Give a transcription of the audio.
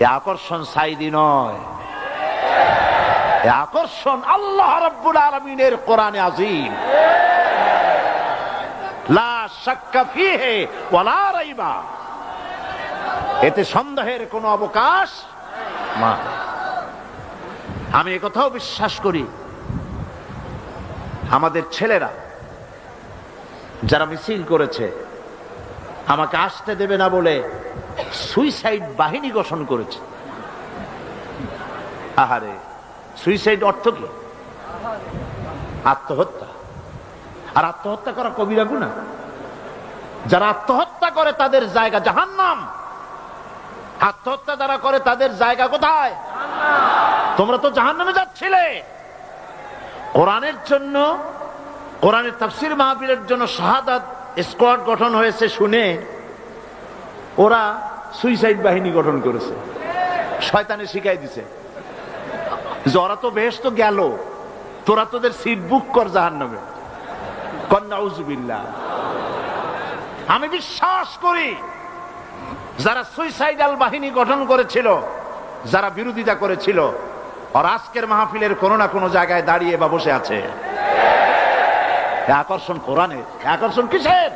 এ আকর্ষণ সাইদি নয়, এ আকর্ষণ আল্লাহ রাব্বুল আলামিনের কোরআনে আযীম। লা শাক্কা ফীহি ওয়ালা রাইবা, এতে সন্দেহের কোনো অবকাশ নাই। আমি একথাও বিশ্বাস করি, আমাদের ছেলেরা যারা মিছিল করেছে, আমাকে আসতে দেবে না বলে সুইসাইড বাহিনী গঠন করেছে। আহারে, সুইসাইড অর্থ কি? আত্মহত্যা। আর আত্মহত্যা করা কবিরা গুনাহ। যারা আত্মহত্যা করে তাদের জায়গা জাহান্নাম। আত্মহত্যা যারা করে তাদের জায়গা কোথায়? তোমরা তো জাহান্নামে যাচ্ছিলে। কোরআনের জন্য, কোরআনের তাফসীর মাহফিলের জন্য শাহাদাত স্কোয়াড গঠন হয়েছে শুনে ওরা সুইসাইড বাহিনী গঠন করেছে। শয়তানে শিখাই দিছে যে ওরা তো বেহেশত গেল, তোরা তোদের সিট বুক কর জাহান্নামে। নাউযুবিল্লাহ। আমি বিশ্বাস করি যারা সুইসাইডাল বাহিনী গঠন করেছিল, যারা বিরোধিতা করেছিল, আর আজকের মাহফিলের কোনো না কোনো জায়গায় দাঁড়িয়ে বা বসে আছে। আকর্ষণ কোরআনের, আকর্ষণ কিসের?